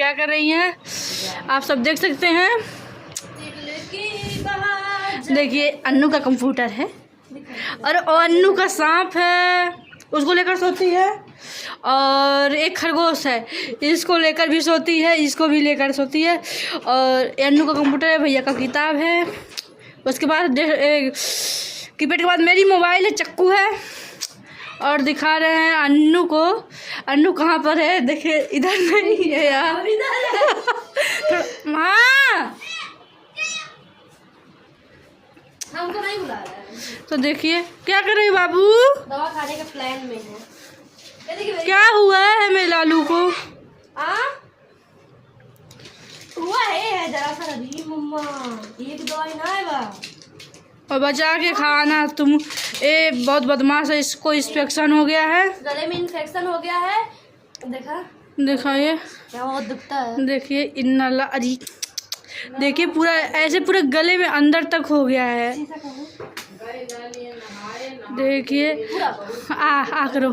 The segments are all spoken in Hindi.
क्या कर रही हैं आप सब देख सकते हैं। देखिए अन्नू का कंप्यूटर है और अन्नू का सांप है, उसको लेकर सोती है। और एक खरगोश है, इसको लेकर भी सोती है, इसको भी लेकर सोती है। और अन्नू का कंप्यूटर है, भैया का किताब है। उसके बाद कीपैड के बाद मेरी मोबाइल है, चक्कू है। और दिखा रहे हैं अन्नू को। अन्नू कहाँ पर है? देखिए इधर नहीं है यार, हाँ हमको नहीं बुला रहा है। तो देखिए क्या कर रही है बाबू? दवा खाने के प्लान में है। क्या हुआ है मेरे लालू को? हुआ है जरा सा रही मम्मा, एक दवाई ना है बा। और बचा के खाना तुम। ए बहुत बदमाश है, इसको इन्फेक्शन हो गया है, गले में इन्फेक्शन हो गया है। देखा दिखाइए, बहुत दुखता है। देखिए इन्ना अजी, देखिए पूरा ऐसे पूरे गले में अंदर तक हो गया है। देखिए आ करो,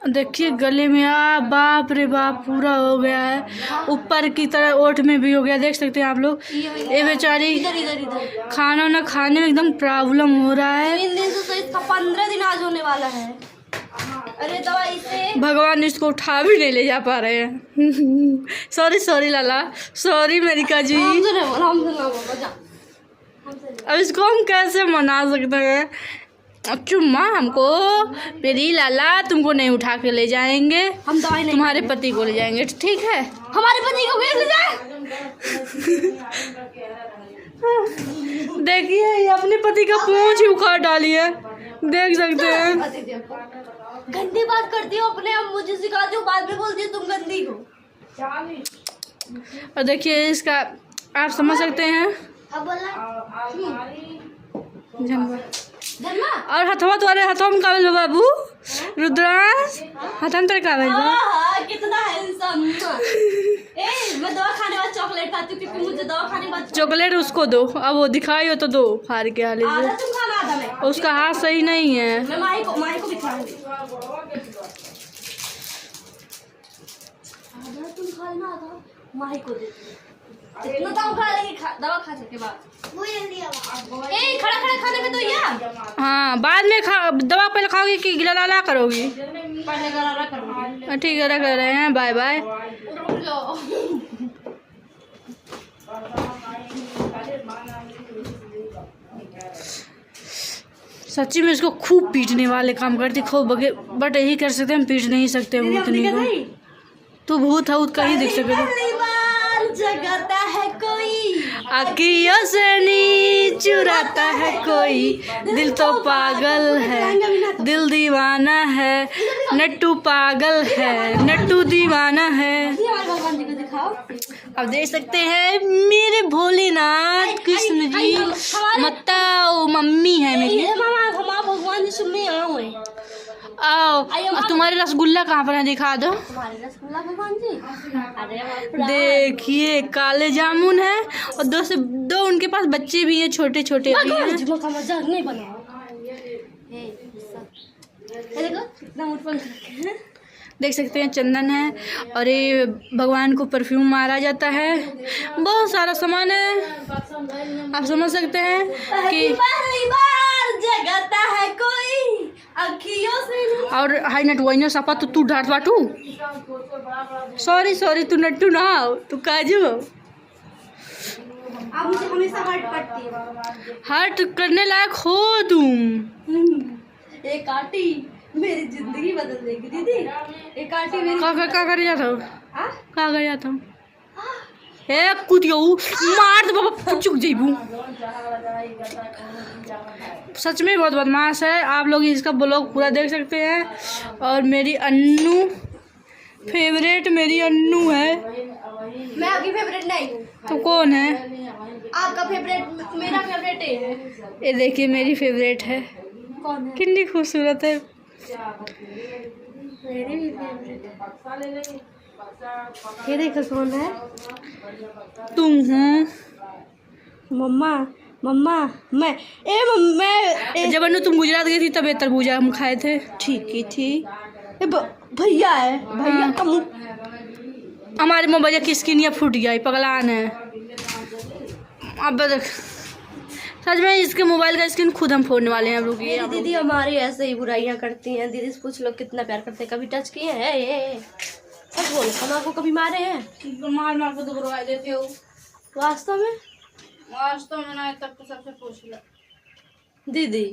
देखिए गले में बाप रे बाप पूरा हो गया है। ऊपर की तरह ओठ में भी हो गया, देख सकते हैं आप लोग। ये बेचारी इधर खाना ना खाने में एकदम प्रॉब्लम हो रहा है। 3 दिन से तो इसका 15 दिन आज होने वाला है। अरे दवा इसे भगवान इसको उठा भी नहीं ले जा पा रहे हैं। सॉरी लाला, सॉरी मेरी काजी। अब इसको हम कैसे मना सकते हैं? अब चुम्मा हमको मेरी लाला तुमको नहीं उठा के ले जाएंगे, हम दवाई नहीं, तुम्हारे पति को ले जाएंगे, ठीक है? हमारे पति को ले जाए। देखिए ये अपने पति का पूंछ ही उखाड़ डाली है, देख सकते हैं। गंदी बात करती हो अपने, अब मुझे सिखाती हो, बाद में बोलती हो तुम गंदी हो। और देखिए इसका आप समझ सकते हैं। और हथवा तुम्हारे हथवा में काबिल बाबू रुद्रांश, हथन तर काबिल कितना हैंडसम। मैं दवा खाने बाद चॉकलेट खाती हूँ, क्योंकि मुझे दवा खाने बाद चॉकलेट उसको दो। अब वो दिखाई हो तो दो, फाड़ के हाल आधा तुम खाना आधा मैं। उसका हाथ सही नहीं है। मैं माही को भी खिलाऊंगी। आधा तुम खा लेना, आधा माही को दे। इतना तो खा लेंगे दवा खाने के बाद। खड़ा खाने में तो यार। हाँ बाद में दवा पहले खाओगी कि गिला करोगी? पहले गरारा करूंगी। ठीक है, रख रहे हैं, बाय बाय। सच्ची में इसको खूब पीटने वाले काम करती खूब, बट यही कर सकते हम, पीट नहीं सकते भूतनी को। तू भूत है कहीं दिख सके जगाता है कोई, आँखियों से नी चुराता है कोई, दिल तो पागल है, दिल दीवाना है, नट्टू पागल है, नट्टू दीवाना है। भगवान जी को दिखाओ। अब देख सकते हैं मेरे भोलेनाथ कृष्ण जी, माता मम्मी है मेरी। भगवान जी सुनने आए। आओ, तुम्हारे रसगुल्ला कहाँ पर है, दिखा दो। तुम्हारे रसगुल्ला भगवान जी। देखिए काले जामुन है और दो उनके पास बच्चे भी हैं, छोटे छोटे भी हैं। मजाक नहीं बनाओ। देख सकते हैं चंदन है और ये भगवान को परफ्यूम मारा जाता है, बहुत सारा सामान है। आप समझ सकते हैं कि जगाता है कोई अखियों से। और हाई नट वही सपा तो तू डांट बाटू। सॉरी तू नट्टू ना हो, तू काजू हो। आप मुझे हमेशा हर्ट करती हो। हर्ट करने लायक हो तुम। एक काटी मेरी जिंदगी बदल देगी दीदी। एक काटी मेरी का कर जाता हूँ, का कर जाता हूँ। कूद मार दो बाबा, चुक जेबू। सच में बहुत बदमाश है। आप लोग इसका ब्लॉग पूरा देख सकते हैं। और मेरी अन्नू फेवरेट, मेरी अन्नू है। मैं आपकी फेवरेट नहीं हूँ। तो कौन है आपका फेवरेट? मेरा फेवरेट है। ये देखिए मेरी फेवरेट है। कौन है? कितनी खूबसूरत है। मेरी भी फेवरेट है। ये देखो कौन है? तुम हो मम्मा। मैं जब अन्नू तुम गुजरात गई थी तब तरबूजा हम खाए थे। ठीक ही थी। भैया है, भैया का मुंह। हमारे मोबाइल की स्क्रीन ये फूट गया, पगलान है। अब देख सच में इसके मोबाइल का स्क्रीन खुद हम फोड़ने वाले हैं। रुक मेरी दीदी हमारी ऐसे ही बुराइयां करती हैं। दीदी से पूछ लो कितना प्यार करते हैं। कभी टच किए हैं? ये सच बोलो, हम आपको कभी मारे हैं? मार मार के दुबरवा देते हो वास्तव में? वास्तव में ना, तब तो सबसे पूछ लो दीदी